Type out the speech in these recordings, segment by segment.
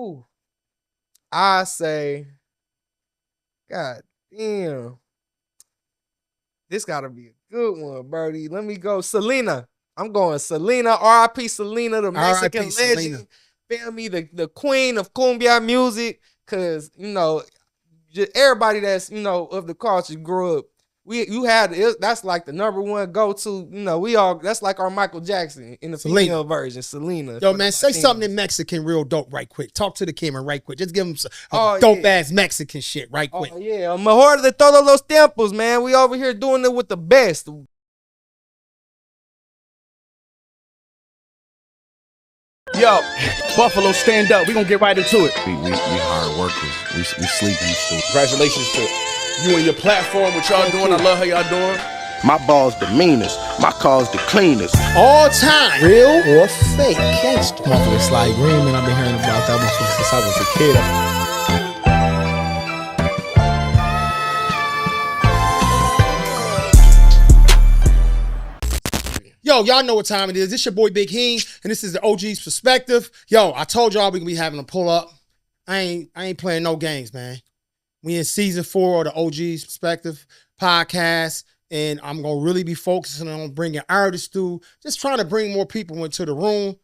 Ooh, I say, God damn, this gotta be a good one, Birdie. Let me go, Selena. I'm going Selena. R.I.P. Selena, the Mexican R.I.P. legend. Selena. Feel me, the queen of cumbia music. Cause just everybody that's of the culture grew up. That's like the number one go to. That's like our Michael Jackson in the female version, Selena. Yo, man, say something in Mexican real dope right quick. Talk to the camera right quick. Just give them some dope ass Mexican shit right quick. Oh yeah, mejor de todos los tiempos, man. We over here doing it with the best. Yo, Buffalo, stand up. We gonna get right into it. We hard workers. We sleep used to. Congratulations to you and your platform, what y'all doing. I love how y'all doing. My ball's the meanest, my car's the cleanest. All time, real or fake gangster. Motherfucker Sly Green, man, I've been hearing about that motherfucker since I was a kid. Yo, y'all know what time it is. This your boy Big Heem, and this is the OGZ Perspective. Yo, I told y'all we gonna be having a pull up. I ain't playing no games, man. We in season 4 of the OGZ Perspective Podcast. And I'm going to really be focusing on bringing artists through, just trying to bring more people into the room.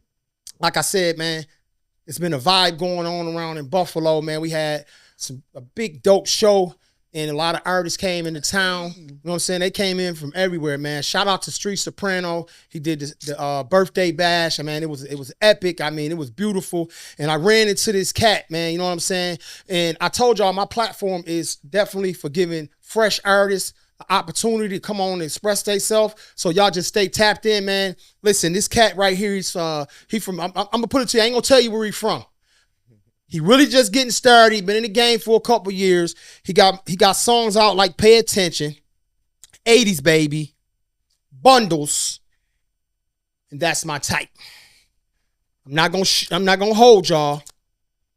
Like I said, man, it's been a vibe going on around in Buffalo, man. We had a big dope show, and a lot of artists came into town. You know what I'm saying? They came in from everywhere, man. Shout out to Streets Soprano. He did the birthday bash. I mean, it was epic. I mean, it was beautiful. And I ran into this cat, man. You know what I'm saying? And I told y'all my platform is definitely for giving fresh artists opportunity to come on and express themselves. So y'all just stay tapped in, man. Listen, this cat right here, he from, I'm gonna put it to you, I ain't gonna tell you where he's from. He really just getting started. He been in the game for a couple years. He got songs out like Pay Attention, 80s Baby, Bundles, and That's My Type. I'm not gonna hold y'all.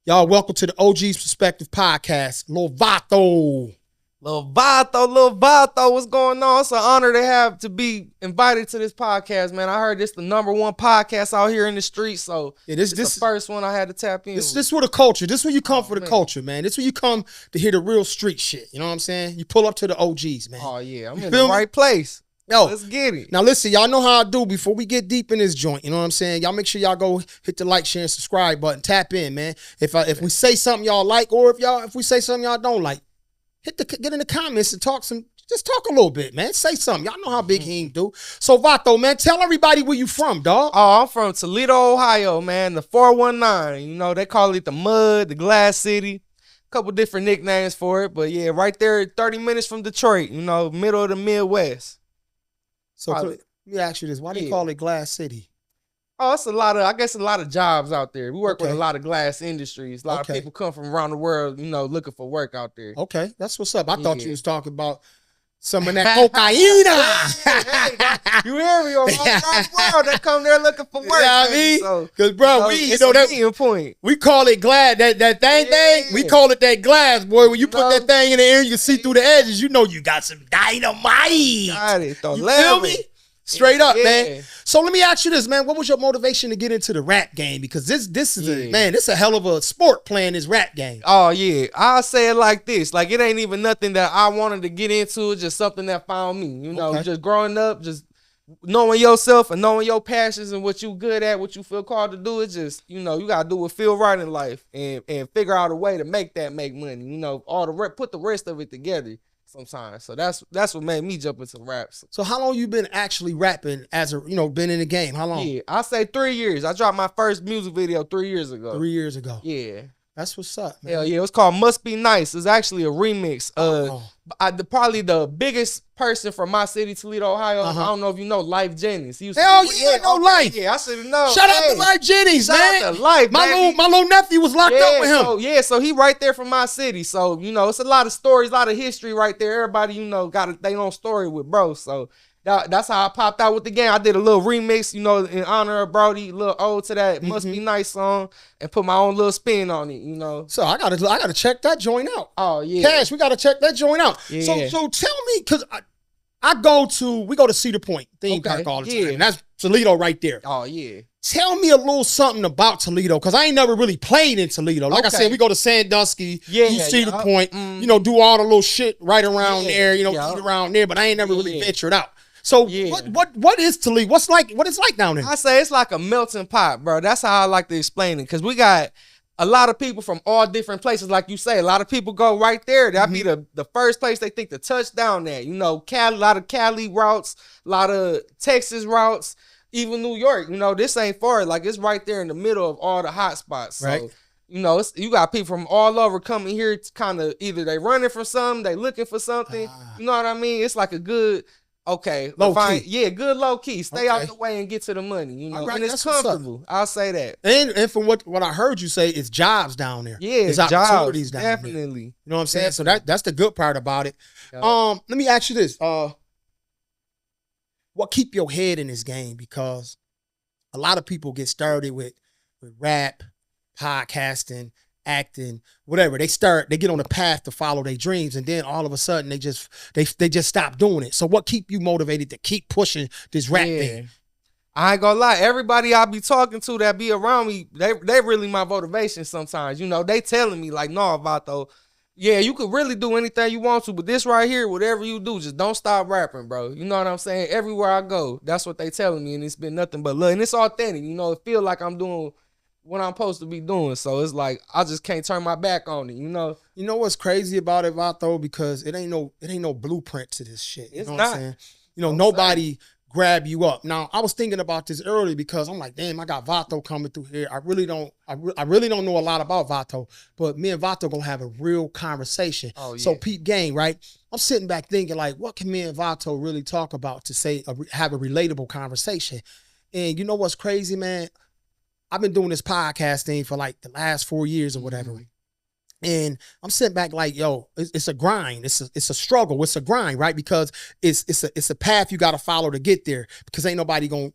Y'all welcome to the OGZ Perspective Podcast. Lil Vato. Lil Vato, what's going on? It's an honor to be invited to this podcast, man. I heard this the number one podcast out here in the streets, so yeah, this the first one I had to tap in. This for the culture. This where you come for the culture, man. This where you come to hear the real street shit. You know what I'm saying? You pull up to the OGs, man. Oh yeah, I'm in the right place. Yo, let's get it. Now listen, y'all know how I do before we get deep in this joint. You know what I'm saying? Y'all make sure y'all go hit the like, share, and subscribe button. Tap in, man. If we say something y'all like, or if we say something y'all don't like, get in the comments and just talk a little bit, man. Say something. Y'all know how Big Heem do. So Vato, man, tell everybody where you from, dog. Oh, I'm from Toledo, Ohio, man. The 419. You know, they call it the Mud, the Glass City. A couple different nicknames for it, but yeah, right there, 30 minutes from Detroit. You know, middle of the Midwest. So let me ask you this: why do you call it Glass City? Oh, it's a lot of jobs out there. We work with a lot of glass industries. A lot of people come from around the world, looking for work out there. Okay, that's what's up. I thought you was talking about some of that cocaine. You hear me? Around the world, they come there looking for work. You know what I mean? Because, bro, we call it glass. That thing, we call it that glass, boy. When you put that thing in the air, you can see through the edges. You know you got some dynamite. Got it. You feel me? Straight up, man. So let me ask you this, man. What was your motivation to get into the rap game? Because this is a hell of a sport playing this rap game. Oh, yeah. I'll say it like this. Like, it ain't even nothing that I wanted to get into. It's just something that found me. Just growing up, just knowing yourself and knowing your passions and what you good at, what you feel called to do. It's just, you got to do what feel right in life and figure out a way to make money. Put the rest of it together. Sometimes. So that's what made me jump into raps. So how long you been actually rapping been in the game? How long? Yeah, I say 3 years. I dropped my first music video 3 years ago. 3 years ago. Yeah. That's what's up, man. Hell yeah. It was called Must Be Nice. It's actually a remix. Probably the biggest person from my city, Toledo, Ohio. I don't know if you know Lyfe Jennings. Hell yeah, I know Lyfe. Yeah, I should know. Shout out to Lyfe Jennings, man. Shout out to Lyfe, my little nephew was locked up with him. So he right there from my city. So, it's a lot of stories, a lot of history right there. Everybody, got their own story with bro. So that's how I popped out with the game. I did a little remix, in honor of Brody, a little ode to that Must Be Nice song, and put my own little spin on it, So I gotta check that joint out. Oh yeah, Cash, we gotta check that joint out. Yeah. So tell me, cause we go to Cedar Point theme park all the time. And that's Toledo right there. Oh, yeah. Tell me a little something about Toledo, because I ain't never really played in Toledo. Like I said, we go to Sandusky, Cedar Point, do all the little shit right around there, eat around there, but I ain't never really ventured out. So what is Toledo? What it's like down there? I say it's like a melting pot, bro. That's how I like to explain it, because we got a lot of people from all different places. Like you say, a lot of people go right there. That'd be the first place they think to touch down at. Cali, a lot of Cali routes, a lot of Texas routes. Even New York, this ain't far. Like, it's right there in the middle of all the hot spots. So, right. You got people from all over coming here to kind of either they running for something, they looking for something. You know what I mean? It's like a good, low key. Yeah, good low key. Stay out the way and get to the money, Right, and it's comfortable. I'll say that. And from what I heard you say, it's jobs down there. Yeah, it's opportunities jobs, down definitely. there. You know what I'm saying? So that's the good part about it. Yep. Let me ask you this. What keep your head in this game? Because a lot of people get started with rap, podcasting, acting, whatever. They get on a path to follow their dreams, and then all of a sudden they just stop doing it. So what keep you motivated to keep pushing this rap thing? I ain't gonna lie, everybody I be talking to that be around me, they really my motivation sometimes. They telling me like, no, Vato, yeah, you could really do anything you want to, but this right here, whatever you do, just don't stop rapping, bro. You know what I'm saying? Everywhere I go, that's what they telling me, and it's been nothing but love. And it's authentic, it feel like I'm doing what I'm supposed to be doing. So it's like I just can't turn my back on it, You know what's crazy about it, Vato? Because it ain't no blueprint to this shit. It's what not. I'm saying? Nobody grab you up. Now, I was thinking about this early because I'm like, damn, I got Vato coming through here. I really don't know a lot about Vato, but me and Vato gonna have a real conversation. Oh, yeah. So peep game, right? I'm sitting back thinking like, what can me and Vato really talk about to say have a relatable conversation? And you know what's crazy, man? I've been doing this podcast thing for like the last 4 years or whatever. And I'm sitting back like, yo, it's a grind. It's a struggle. It's a grind, right? Because it's a path you got to follow to get there. Because ain't nobody gonna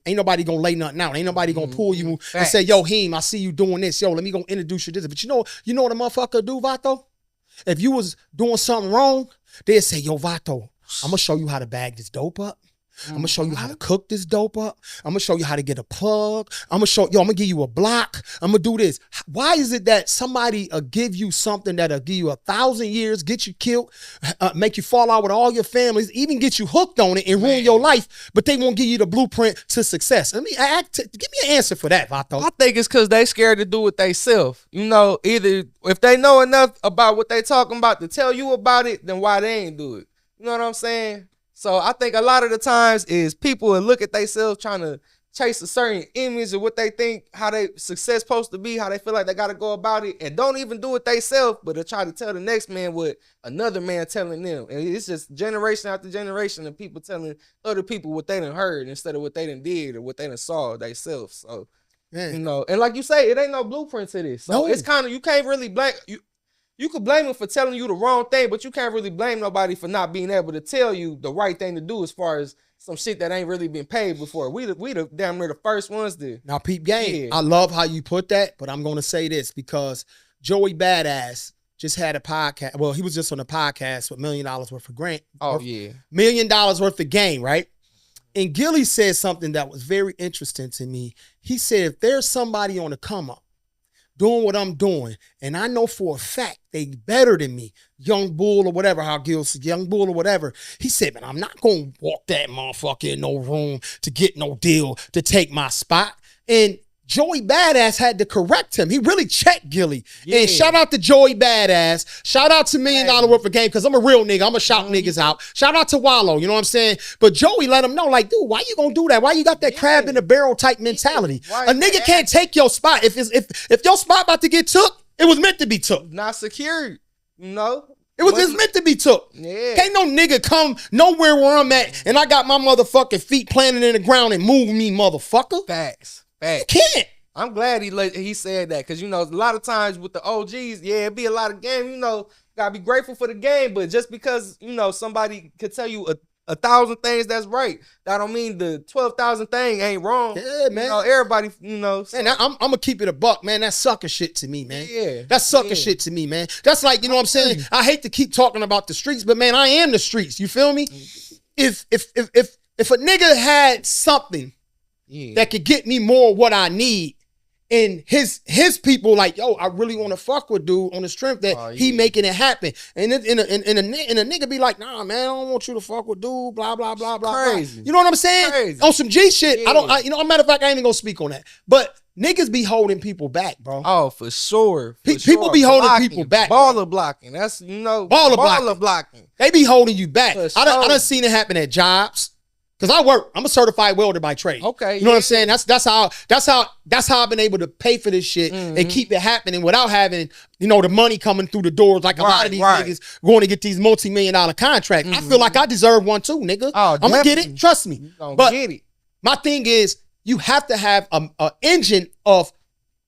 lay nothing out. Ain't nobody gonna pull you and say, yo, Heem, I see you doing this. Yo, let me go introduce you to this. But you know what a motherfucker do, Vato? If you was doing something wrong, they'd say, yo, Vato, I'm gonna show you how to bag this dope up. I'm gonna show you how to cook this dope up. I'm gonna show you how to get a plug. I'm gonna give you a block. I'm gonna do this. Why is it that somebody give you something that'll give you 1,000 years, get you killed, make you fall out with all your families, even get you hooked on it and ruin your life, but they won't give you the blueprint to success? Give me an answer for that, Vato. I think it's because they scared to do it themselves. Either if they know enough about what they talking about to tell you about it, then why they ain't do it? You know what I'm saying? So I think a lot of the times is people will look at themselves trying to chase a certain image of what they think, how they success supposed to be, how they feel like they got to go about it, and don't even do it themselves, but they'll try to tell the next man what another man telling them. And it's just generation after generation of people telling other people what they done heard instead of what they done did or what they done saw themselves. So, and like you say, it ain't no blueprint to this. So it's kind of, you can't really blame, you could blame them for telling you the wrong thing, but you can't really blame nobody for not being able to tell you the right thing to do as far as some shit that ain't really been paid before. We the damn near the first ones to. Now, peep game. I love how you put that, but I'm going to say this because Joey Badass just had a podcast. Well, he was just on a podcast with $1 million worth of grant. Oh, yeah. $1 million worth of game, right? And Gilly said something that was very interesting to me. He said, if there's somebody on the come up, doing what I'm doing, and I know for a fact they better than me, Young Bull or whatever, how Gil said, Young Bull or whatever. He said, man, I'm not going to walk that motherfucker in no room to get no deal to take my spot. And Joey Badass had to correct him. He really checked Gilly. Yeah. And shout out to Joey Badass. Shout out to $1 Million worth of game, because I'm a real nigga. I'm going to shout niggas out. Shout out to Wallow, you know what I'm saying? But Joey let him know, like, dude, why you going to do that? Why you got that crab in the barrel type mentality? A nigga can't take your spot. If your spot about to get took, it was meant to be took. Not secured, you know? It was just meant to be took. Yeah. Can't no nigga come nowhere where I'm at and I got my motherfucking feet planted in the ground and move me, motherfucker. Facts. You can't. I'm glad he said that, because, a lot of times with the OGs, it be a lot of game, gotta be grateful for the game, but just because, somebody could tell you 1,000 things that's right, that don't mean the 12,000 thing ain't wrong. Yeah, man. Everybody, so. Man, I'm gonna keep it a buck, man. That's sucker shit to me, man. Yeah. That's sucker shit to me, man. That's like, you know what I'm saying? I hate to keep talking about the streets, but man, I am the streets. You feel me? If a nigga had something that could get me more of what I need. And his people like, yo, I really want to fuck with dude on the strength that he making it happen. And a nigga be like, nah, man, I don't want you to fuck with dude, blah, blah, blah, blah. Crazy. You know what I'm saying? Crazy. On some G shit, matter of fact, I ain't even gonna speak on that. But niggas be holding people back, bro. Oh, for sure. People be holding people back. Baller blocking. That's, baller blocking. They be holding you back. For I done seen it happen at jobs. Cause I work, I'm a certified welder by trade. Okay. You know what I'm saying? That's how I've been able to pay for this shit and keep it happening without having, the money coming through the doors like a lot of these niggas going to get these multi-million-dollar contracts. I feel like I deserve one too, nigga. Oh, I'm gonna get it. Trust me. But get it. My thing is, you have to have a engine of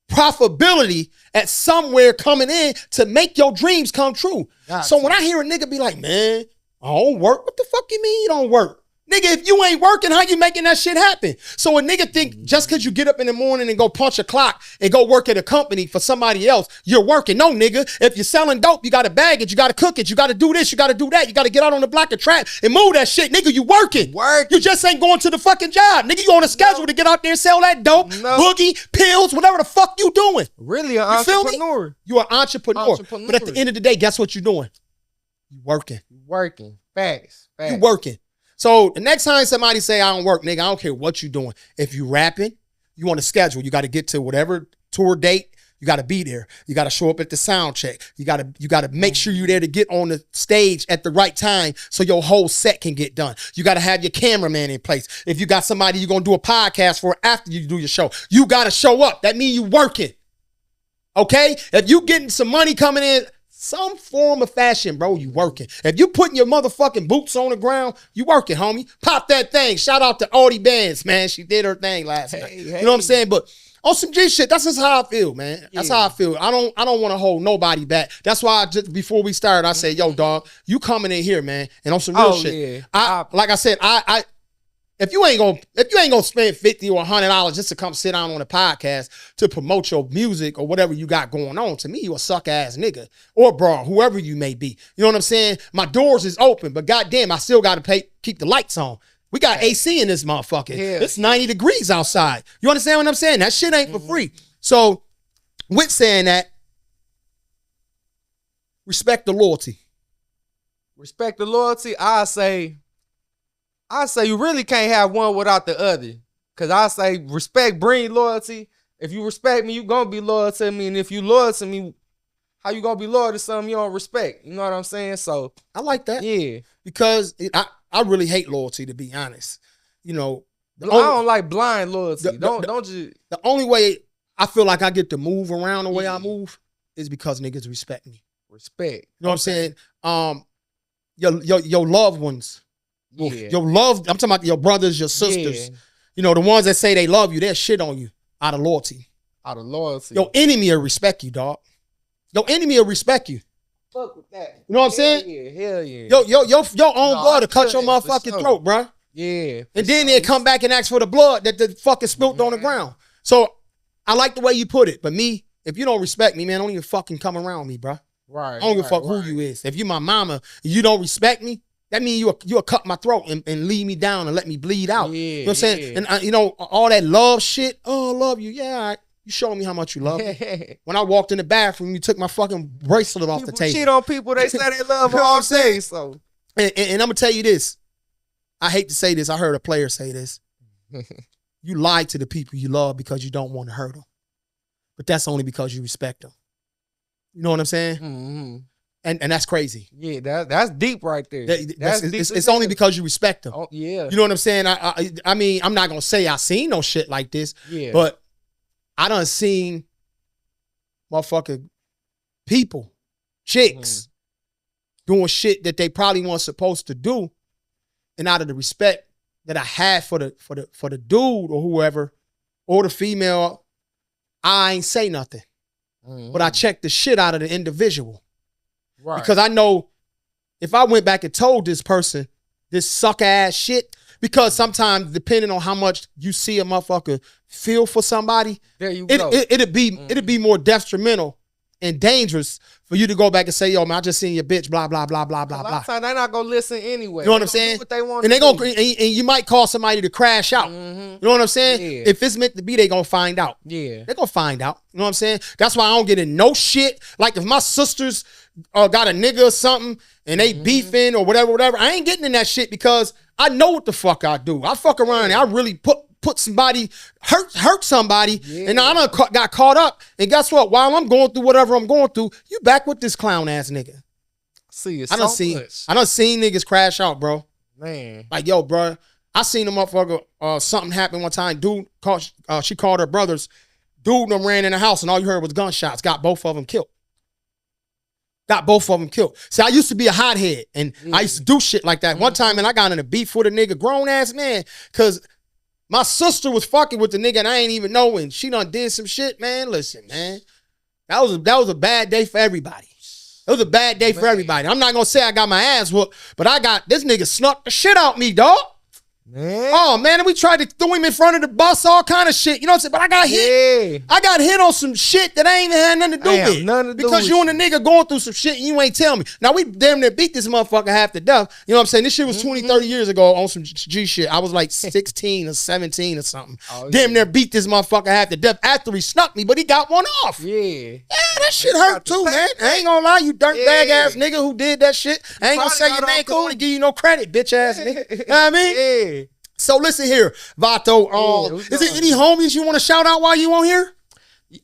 profitability at somewhere coming in to make your dreams come true. So when I hear a nigga be like, man, I don't work. What the fuck you mean you don't work? Nigga, if you ain't working, how you making that shit happen? So a nigga think just because you get up in the morning and go punch a clock and go work at a company for somebody else, you're working. No, nigga. If you're selling dope, you got to bag it. You got to cook it. You got to do this. You got to do that. You got to get out on the block and trap and move that shit. Nigga, you working. You just ain't going to the fucking job. Nigga, you on a schedule to get out there and sell that dope, boogie, pills, whatever the fuck you doing. Really an entrepreneur. You an entrepreneur. But at the end of the day, guess what you doing? You working. Working. Facts. You working. So the next time somebody say I don't work, nigga, I don't care what you doing. If you rapping, you on a schedule. You got to get to whatever tour date. You got to be there. You got to show up at the sound check. You got to make sure you're there to get on the stage at the right time so your whole set can get done. You got to have your cameraman in place. If you got somebody you're going to do a podcast for after you do your show, you got to show up. That means you working. Okay? If you getting some money coming in, some form of fashion, bro, you working. If you putting your motherfucking boots on the ground, you working, homie. Pop that thing. Shout out to Audie Bands, man. She did her thing last night. You know what I'm saying? But on some G shit, that's just how I feel, man. That's how I feel. I don't want to hold nobody back. That's why just before we started, I said, yo, dog, you coming in here, man, and on some real shit. Like I said, if you ain't gonna spend $50 or $100 just to come sit down on a podcast to promote your music or whatever you got going on, to me, you a suck ass nigga or bro, whoever you may be. You know what I'm saying? My doors is open, but goddamn, I still got to keep the lights on. We got AC in this motherfucker. Yeah. It's 90 degrees outside. You understand what I'm saying? That shit ain't for free. So, with saying that, respect the loyalty. Respect the loyalty. I say you really can't have one without the other. Cause I say respect bring loyalty. If you respect me, you gonna be loyal to me. And if you loyal to me, how you gonna be loyal to something you don't respect? You know what I'm saying? So I like that. Yeah. Because I really hate loyalty, to be honest. I don't like blind loyalty. Don't just. The only way I feel like I get to move around the way I move is because niggas respect me. Respect. You know what I'm saying? Your loved ones. Yeah. Your love, I'm talking about your brothers, your sisters. Yeah. The ones that say they love you, they'll shit on you out of loyalty. Out of loyalty. Your enemy will respect you, dog. Your enemy will respect you. Fuck with that. You know what I'm saying? Yeah, hell yeah. Your own blood to cut your motherfucking throat, bro. Yeah. And then they'll come back and ask for the blood that the fucking spilt on the ground. So I like the way you put it. But me, if you don't respect me, man, don't even fucking come around me, bro. Right. I don't give a fuck who you is. If you my mama and you don't respect me, that means you'll cut my throat and leave me down and let me bleed out. Yeah, you know what I'm saying? And all that love shit. Oh, I love you. Yeah, all right. You showing me how much you love me. When I walked in the bathroom, you took my fucking bracelet off the table. Cheat on people, they say they love all day. So, and I'm gonna tell you this. I hate to say this. I heard a player say this. You lie to the people you love because you don't want to hurt them, but that's only because you respect them. You know what I'm saying? Mm-hmm. And that's crazy. Yeah, that's deep right there. It's only because you respect them. Oh, yeah. You know what I'm saying? I mean, I'm not gonna say I seen no shit like this. Yeah. But I done seen motherfucking people, chicks, doing shit that they probably weren't supposed to do, and out of the respect that I had for the dude or whoever or the female, I ain't say nothing. Mm-hmm. But I checked the shit out of the individual. Right. Because I know if I went back and told this person this suck ass shit, because sometimes depending on how much you see a motherfucker feel for somebody, there you go. It'd be more detrimental and dangerous for you to go back and say, yo, man, I just seen your bitch, blah, blah, blah, blah, blah, A lot blah. of times they're not gonna listen anyway. You know what I'm saying? Do what they want and to they do. and you might call somebody to crash out. You know what I'm saying? Yeah. If it's meant to be, they gonna find out. Yeah. They gonna find out. You know what I'm saying? That's why I don't get in no shit. Like if my sisters got a nigga or something and they beefing or whatever, I ain't getting in that shit because I know what the fuck I do. I fuck around and I really put somebody, hurt somebody, and I done got caught up. And guess what? While I'm going through whatever I'm going through, you back with this clown ass nigga. See, it's I done seen niggas crash out, bro. Man. Like, yo, bro, I seen a motherfucker, something happened one time. Dude, she called her brothers. Dude them ran in the house and all you heard was gunshots. Got both of them killed. See, I used to be a hothead and I used to do shit like that. One time, and I got in a beef with a nigga, grown ass man, because my sister was fucking with the nigga and I ain't even know, and she done did some shit, man. Listen, man, that was a bad day for everybody. It was a bad day for everybody. I'm not gonna say I got my ass whooped, but this nigga snuck the shit out me, dog. Man. Oh man, and we tried to throw him in front of the bus, all kind of shit. You know what I'm saying? But I got hit. Yeah. I got hit on some shit that I ain't even had nothing to do with. Because you and the nigga going through some shit and you ain't tell me. Now we damn near beat this motherfucker half to death. You know what I'm saying? This shit was 20, 30 years ago on some G shit. I was like 16 or 17 or something. Damn near beat this motherfucker half to death after he snuck me, but he got one off. Yeah. Yeah, that shit hurt too, man. I ain't gonna lie, you dirtbag ass nigga who did that shit. I ain't gonna say your name, cool, and give you no credit, bitch ass nigga. You know what I mean? Yeah. So listen here, Vato. Is there any homies you want to shout out while you on here?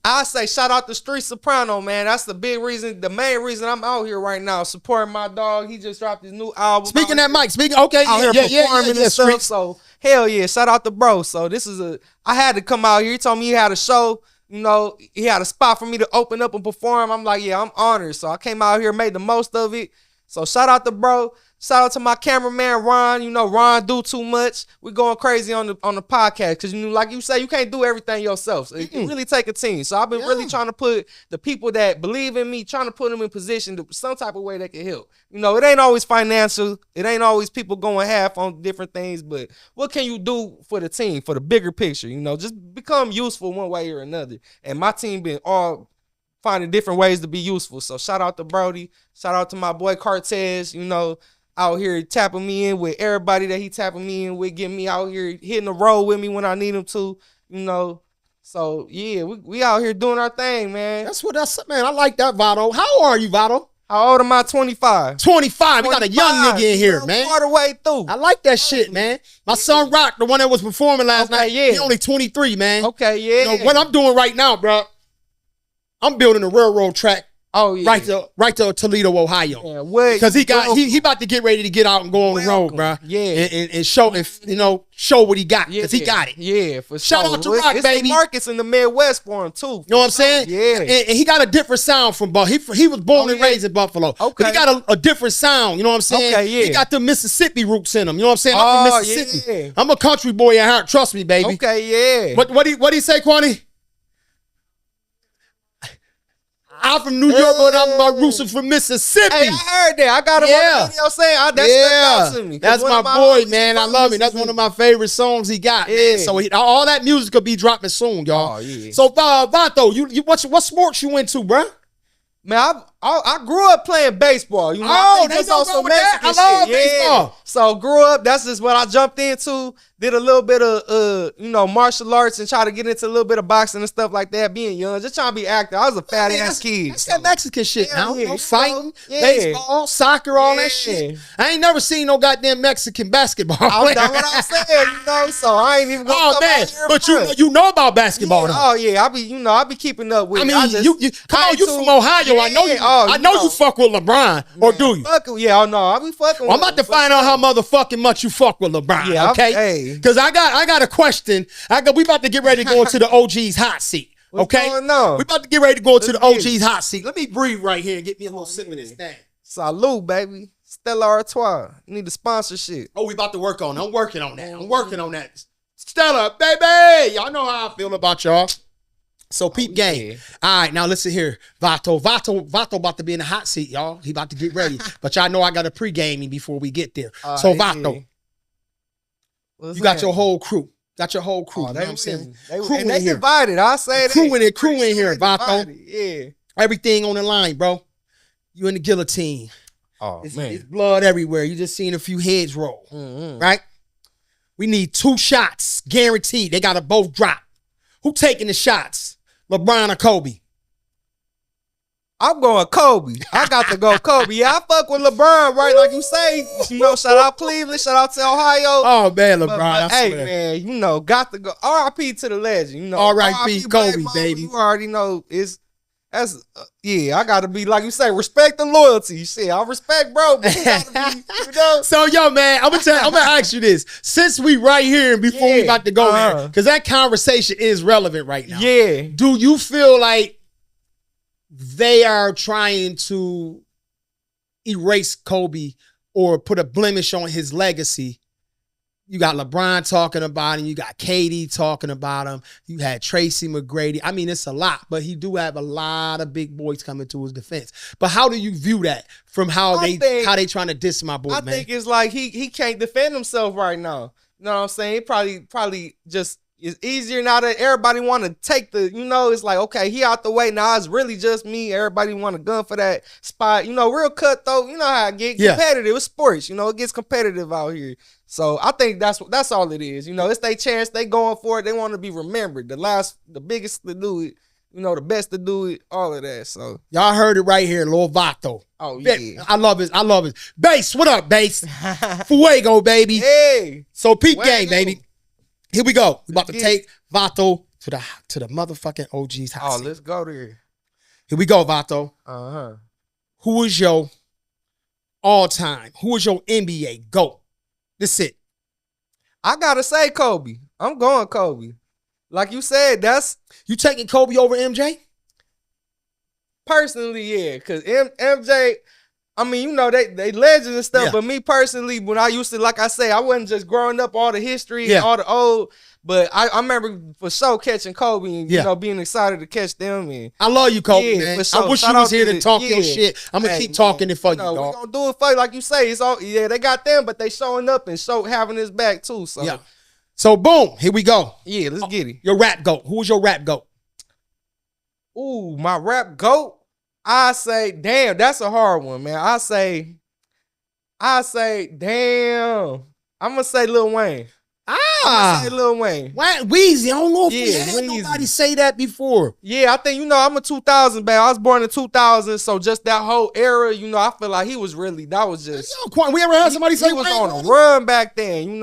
I say shout out to Streets Soprano, man. That's the big reason, the main reason I'm out here right now, supporting my dog. He just dropped his new album. Speaking that mic, okay, out here performing and stuff. So hell yeah, shout out to bro. So this is I had to come out here. He told me he had a show. You know, he had a spot for me to open up and perform. I'm like, yeah, I'm honored. So I came out here, made the most of it. So shout out to bro. Shout out to my cameraman, Ron. You know, Ron do too much. We going crazy on the podcast because, you know, like you say, you can't do everything yourself. So it really take a team. So I've been really trying to put the people that believe in me, trying to put them in position to some type of way that can help. You know, it ain't always financial. It ain't always people going half on different things. But what can you do for the team, for the bigger picture? You know, just become useful one way or another. And my team been all finding different ways to be useful. So shout out to Brody. Shout out to my boy Cortez, you know, out here tapping me in with everybody that he tapping me in with, getting me out here hitting the road with me when I need him to, you know. So yeah, we out here doing our thing, man. Man, I like that, Vato. How old are you, Vato? How old am I? 25. 25. We got a young nigga in here, man. Part of the way through. I like that shit, man. My son Rock, the one that was performing last night, he only 23, man. Okay, yeah. You know, what I'm doing right now, bro, I'm building a railroad track. Oh yeah, right to Toledo, Ohio. Yeah, what? Because he about to get ready to get out and go on the road, bro. Yeah, and show show what he got, because he got it. Yeah, for sure. Shout out to Rock, it's baby. The markets in the Midwest for him too. You know what I'm saying? Yeah, and he got a different sound from Buffalo. He was born and raised in Buffalo. Okay, but he got a different sound. You know what I'm saying? Okay, yeah. He got the Mississippi roots in him. You know what I'm saying? I'm from Mississippi. Yeah. I'm a country boy at heart. Trust me, baby. Okay, yeah. What he say, Kwani? I'm from New York, but my roots are from Mississippi. Hey, I heard that. I got him on the video saying that stuck out to me. That's my boy, man. I love him. That's one of my favorite songs he got. Yeah. Man. So all that music will be dropping soon, y'all. Oh, yeah. So, Vato, what sports you into, bro? Man, I grew up playing baseball. You know, they don't go with that. I love baseball. So grew up. That's just what I jumped into. Did a little bit of martial arts and try to get into a little bit of boxing and stuff like that. Being young, just trying to be active. I was a fat ass kid. That's that Mexican shit now. Fighting, baseball, soccer, all that shit. I ain't never seen no goddamn Mexican basketball. That's what I'm saying. You know, so I ain't even gonna come out here. But you know about basketball. Yeah. Oh yeah, I be keeping up with. I mean, you from Ohio. I know you. I know you fuck with LeBron, or do you? I be fucking. I'm about to find out how motherfucking much you fuck with LeBron. Yeah, okay. Because I got a question. We about to get ready to go into the OG's hot seat. Okay, we about to get ready to go into the OG's hot seat. Let me breathe right here and get me a little sip of this thing. Salute, baby. Stella Artois. Need the sponsorship. Oh, we about to work on it. I'm working on that. Stella, baby. Y'all know how I feel about y'all. So peep game. All right, now listen here. Vato about to be in the hot seat, y'all. He about to get ready. But y'all know I got to pre-game before we get there. So Vato, you got your whole crew. Got your whole crew. You know what I'm saying? They divided. I say that. Crew in here, Vato. Yeah. Everything on the line, bro. You in the guillotine. Oh, man. It's blood everywhere. You just seen a few heads roll, right? We need 2 shots, guaranteed. They got to both drop. Who taking the shots? LeBron or Kobe? I'm going Kobe. I got to go Kobe. Yeah, I fuck with LeBron, right? Like you say, shout out Cleveland, shout out to Ohio. Oh, man, LeBron. But hey, man, got to go. R.I.P. to the legend. R.I.P. Kobe, baby. You already know I got to be, like you say, respect and loyalty. Shit, I respect, bro, but you got to be, So, yo, man, I'm going to ask you this. Since we right here and before we about to go there, because that conversation is relevant right now. Yeah. Do you feel like they are trying to erase Kobe or put a blemish on his legacy? You got LeBron talking about him. You got KD talking about him. You had Tracy McGrady. I mean, it's a lot, but he do have a lot of big boys coming to his defense. But how do you view that from how they trying to diss my boy, man? I think it's like he can't defend himself right now. You know what I'm saying? It probably just is easier now that everybody want to take it's like, okay, he out the way. Now it's really just me. Everybody want a gun for that spot. Real cutthroat. You know how it get competitive. It's sports. It gets competitive out here. So I think that's all it is. It's their chance. They going for it. They want to be remembered. The biggest to do it. The best to do it. All of that. So y'all heard it right here, Lil Vato. Oh yeah, I love it. Bass, what up, Bass? Fuego, baby. Hey. So peep gang, baby. Here we go. We about to take Vato to the motherfucking OG's house. Oh, let's go there. Here we go, Vato. Uh-huh. Who is your all-time? Who is your NBA GOAT? That's it. I gotta say Kobe. I'm going Kobe. Like you said, you taking Kobe over MJ? Personally, yeah. Because MJ, I mean, they legends and stuff, but me personally, when I used to, like I say, I wasn't just growing up all the history and all the old, but I remember for sure catching Kobe and, being excited to catch them. And I love you, Kobe, man. I wish you was here to talk your shit. I'm going to keep talking it for you, dog. We're going to do it for you. Like you say, it's all, they got them, but they showing up and having his back too. So, So, boom, here we go. Yeah, let's get it. Your rap GOAT. Who was your rap GOAT? Ooh, my rap GOAT? I say, damn, that's a hard one, man. I say, damn. I'm going to say Lil Wayne. I'm going to say Lil Wayne. Weezy, I don't know if nobody say that before. Yeah, I think, I'm a 2000 baby. I was born in 2000, so just that whole era, I feel like he was really, that was just. We ever had somebody say he was on a run back then,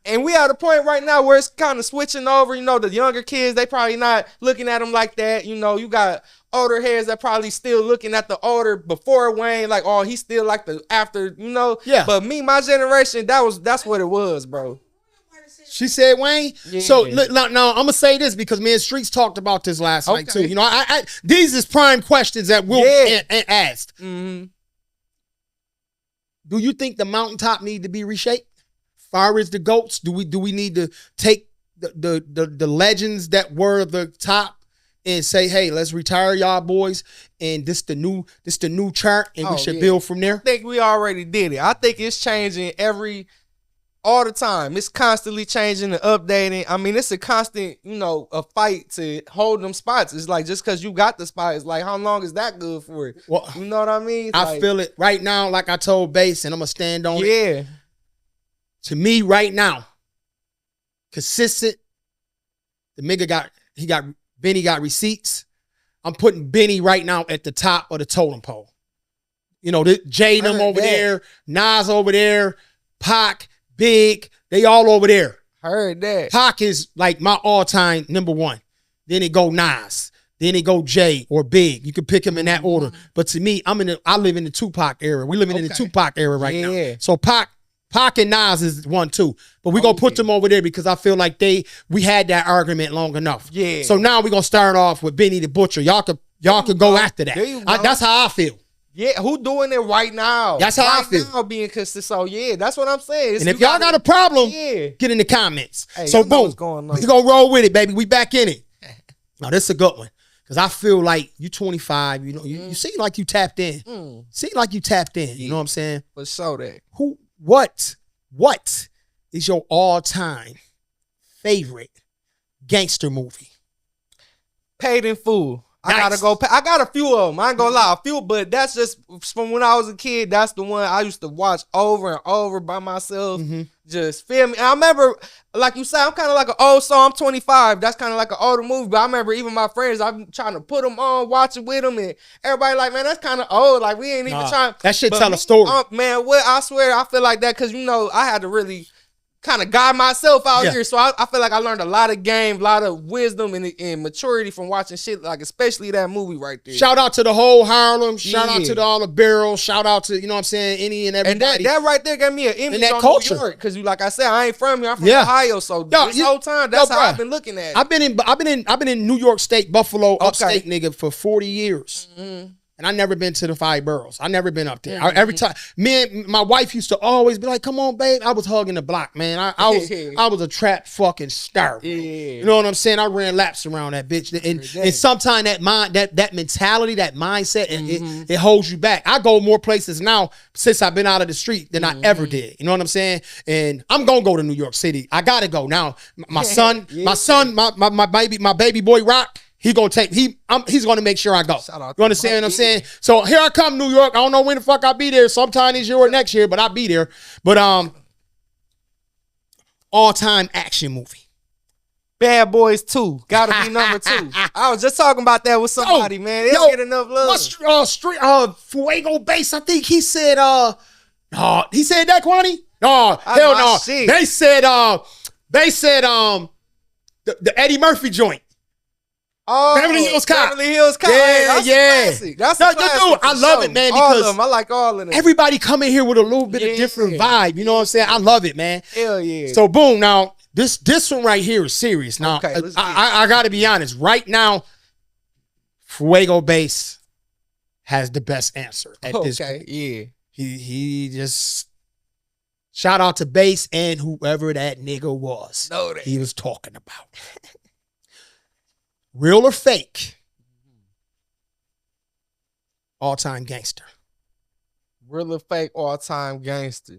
And we at a point right now where it's kind of switching over. The younger kids, they probably not looking at him like that. You got older heads that probably still looking at the older before Wayne, like, oh, he's still like the after, Yeah. But me, my generation, that's what it was, bro. She said Wayne. Yeah. So look, now I'm gonna say this because me and Streets talked about this last night too. These is prime questions that we'll asked. Mm-hmm. Do you think the mountaintop need to be reshaped? Far as the GOATs, do we need to take the legends that were the top and say, hey, let's retire y'all boys, and this the new chart, and we should build from there? I think we already did it. I think it's changing all the time. It's constantly changing and updating. I mean, it's a constant, a fight to hold them spots. It's like, just because you got the spot, it's like, how long is that good for? Well, you know what I mean? I feel it right now, like I told Bass, and I'm going to stand on it. Yeah. To me, right now, consistent, Benny got receipts. I'm putting Benny right now at the top of the totem pole. Jaden over there, Nas over there, Pac, Big, they all over there. Heard that. Pac is like my all-time number one. Then it go Nas. Then it go Jay or Big. You can pick him in that order. But to me, I live in the Tupac era. We living in the Tupac era right now. So Pac and Nas is 1, 2. But we're going to put them over there because I feel like we had that argument long enough. Yeah. So now we're going to start off with Benny the Butcher. Y'all could go after that. That's how I feel. Yeah, who doing it right now? That's how I feel. Now being consistent. So, yeah, that's what I'm saying. And if y'all got a problem, get in the comments. Hey, so, boom, we going to roll with it, baby. We back in it. Now, this is a good one. Because I feel like you 25, you seem like you tapped in. Seem like you tapped in. You know what I'm saying? For sure that. What is your all-time favorite gangster movie? Paid in Full. I gotta go. I got a few of them. I ain't gonna lie, a few, but that's just from when I was a kid. That's the one I used to watch over and over by myself. Just feel me. And I remember, like you said, I'm kind of like an old soul. I'm 25. That's kind of like an older movie. But I remember even my friends, I'm trying to put them on, watch it with them, and everybody like, man, that's kind of old. Like we ain't even trying. That shit tell a story, man. What I swear, I feel like that because I had to really kind of guide myself out here. So I feel like I learned a lot of game, a lot of wisdom and maturity from watching shit, like especially that movie right there. Shout out to the whole Harlem. Shout out to all the barrels. Shout out to, you know what I'm saying, any and everybody. And that right there gave me an image that on culture. New York. Because like I said, I ain't from here. I'm from Ohio. So this whole time, that's how I've been looking at it. I've been in New York State, Buffalo, upstate nigga for 40 years. And I never been to the 5 boroughs. I never been up there. Every time, my wife used to always be like, "Come on, babe." I was hugging the block, man. I was a trap fucking star. You know what I'm saying? I ran laps around that bitch. And sometimes that mentality, that mindset, it holds you back. I go more places now since I've been out of the street than I ever did. You know what I'm saying? And I'm gonna go to New York City. I gotta go now. My son, my baby boy Rock. He's gonna make sure I go. You understand what I'm saying? So here I come, New York. I don't know when the fuck I'll be there. Sometime this year or next year, but I'll be there. But all-time action movie. Bad Boys 2. Gotta be number 2. I was just talking about that with somebody, man. They don't get enough love. Fuego Base, I think he said he said that, Kwani? No, hell no. Shit. They said the Eddie Murphy joint. Oh, Beverly Hills Cop. Beverly Hills Cop. That's a classic. That's a classic. Dude, I love it, man, because all of them. I like all of them. Everybody come in here with a little bit of different vibe. You know what I'm saying? I love it, man. Hell yeah. So boom, now this one right here is serious. Now I gotta be honest. Right now, Fuego Base has the best answer at this point. Yeah. He just shout out to Base and whoever that nigga was he was talking about. Real or fake? All-time gangster. Real or fake all-time gangster?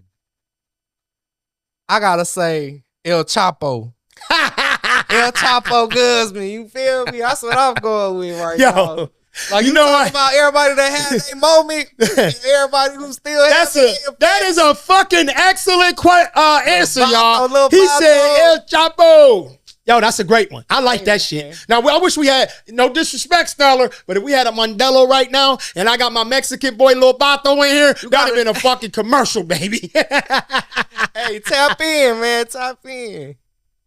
I gotta say El Chapo. El Chapo Guzman. You feel me? That's what I'm going with right now. Like you know what? About everybody that had a moment, and everybody who still has that is a fucking excellent answer, y'all. He Vato. said El Chapo. Yo, that's a great one. I like that shit. Man. Now, I wish we had, no disrespect, Stellar, but if we had a Mandela right now and I got my Mexican boy Lil Vato in here, that would have been a fucking commercial, baby. Hey, tap in, man. Tap in.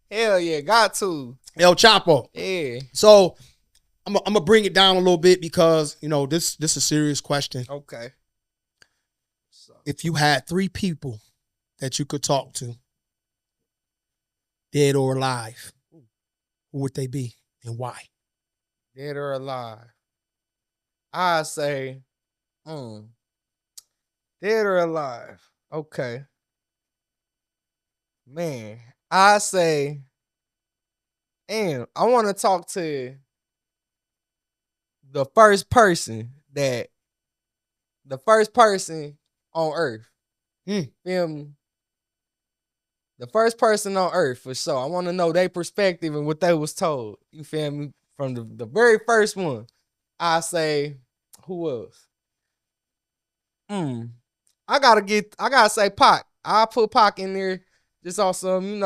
Hell yeah, got to. El Chapo. Yeah. So, I'm going to bring it down a little bit because, this is a serious question. Okay. If you had 3 people that you could talk to, dead or alive, who would they be and why? Dead or alive? I say, dead or alive. Okay. Man, I say, I want to talk to the first person on earth. Feel me? The first person on earth, for sure. I want to know their perspective and what they was told. You feel me? From the very first one. I say, who else? I gotta say Pac. I'll put Pac in there just on some,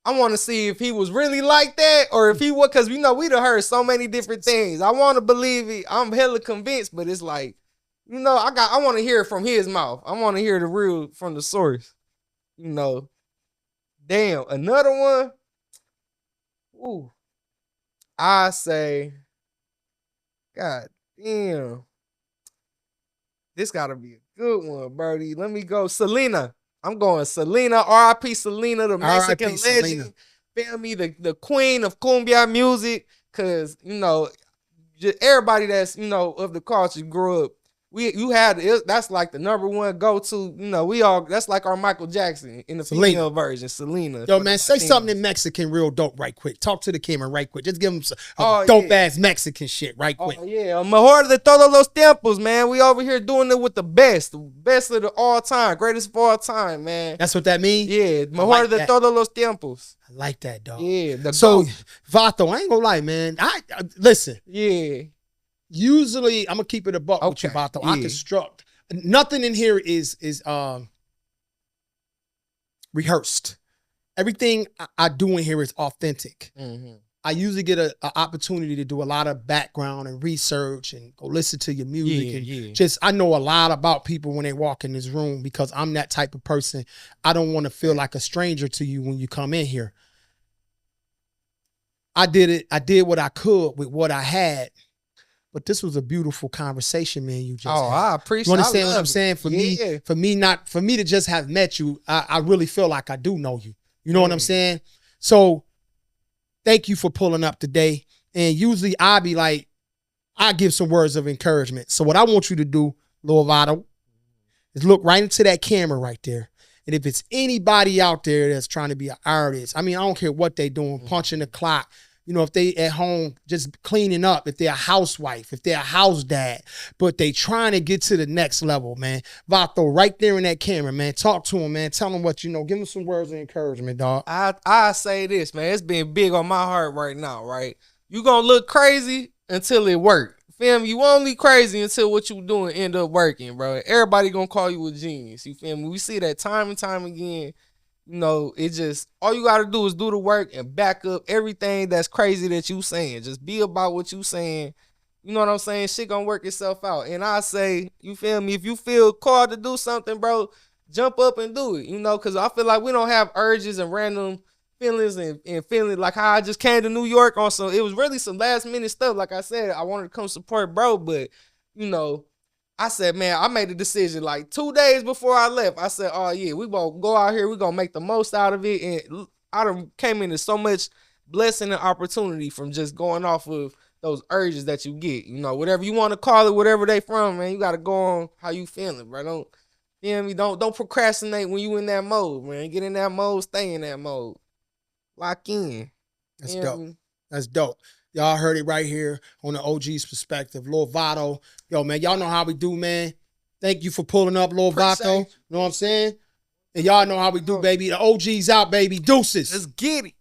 I want to see if he was really like that or if he was, because we done heard so many different things. I want to believe it. I'm hella convinced, but it's like, I want to hear it from his mouth. I want to hear the real from the source. Damn, another one. Ooh, I say, God damn, this gotta be a good one, Birdie. Let me go, Selena. I'm going Selena. R.I.P. Selena, the Mexican legend. Feel me, the queen of cumbia music. Cause just everybody that's of the culture grew up that's like the number one go-to, that's like our Michael Jackson in the female version, Selena. Yo, man, say something in Mexican real dope right quick. Talk to the camera right quick. Just give them some dope-ass Mexican shit right quick. Oh, yeah. Mejor de todos los tiempos, man. We over here doing it with the best of the all time, greatest of all time, man. That's what that means? Yeah, mejor de todos los tiempos. I like that, dog. Yeah. Vato, I ain't gonna lie, man. I listen. Yeah. Usually, I'm gonna keep it a buck with you, Vato. Yeah. I construct. Nothing in here is rehearsed. Everything I do in here is authentic. Mm-hmm. I usually get an opportunity to do a lot of background and research and go listen to your music. Just I know a lot about people when they walk in this room because I'm that type of person. I don't want to feel like a stranger to you when you come in here. I did it. I did what I could with what I had. But this was a beautiful conversation, man. You just had. I appreciate. You understand what I'm saying? For me to just have met you, I really feel like I do know you. You know what I'm saying? So thank you for pulling up today. And usually I be like, I give some words of encouragement. So what I want you to do, Lil Vato, is look right into that camera right there. And if it's anybody out there that's trying to be an artist, I mean, I don't care what they doing, punching the clock. You know, if they at home just cleaning up, if they're a housewife, if they're a house dad, but they trying to get to the next level, man. Vato, right there in that camera, man. Talk to him, man. Tell him what you know. Give him some words of encouragement, dog. I say this, man. It's been big on my heart right now, right? You gonna look crazy until it work. Feel me? You only crazy until what you doing end up working, bro. Everybody gonna call you a genius. You feel me? We see that time and time again. You know, it just, all you got to do is do the work and back up everything that's crazy that you saying. Just be about what you saying. You know what I'm saying? Shit gonna work itself out. And I say, you feel me? If you feel called to do something, bro, jump up and do it. You know, because I feel like we don't have urges and random feelings and feeling like how I just came to New York on some, it was really some last minute stuff. Like I said, I wanted to come support bro, but, you know, I said, man, I made a decision like 2 days before I left. I said, oh, yeah, we gonna go out here. We gonna make the most out of it. And I done came into so much blessing and opportunity from just going off of those urges that you get. You know, whatever you want to call it, whatever they from, man, you got to go on how you feeling, bro. Don't, you know what I mean? Don't procrastinate when you in that mode, man. Get in that mode, stay in that mode. Lock in. That's dope. That's dope. Y'all heard it right here on the OG's Perspective. Lil Vato. Yo, man, y'all know how we do, man. Thank you for pulling up, Lil Vato. You know what I'm saying? And y'all know how we do, baby. The OG's out, baby. Deuces. Let's get it.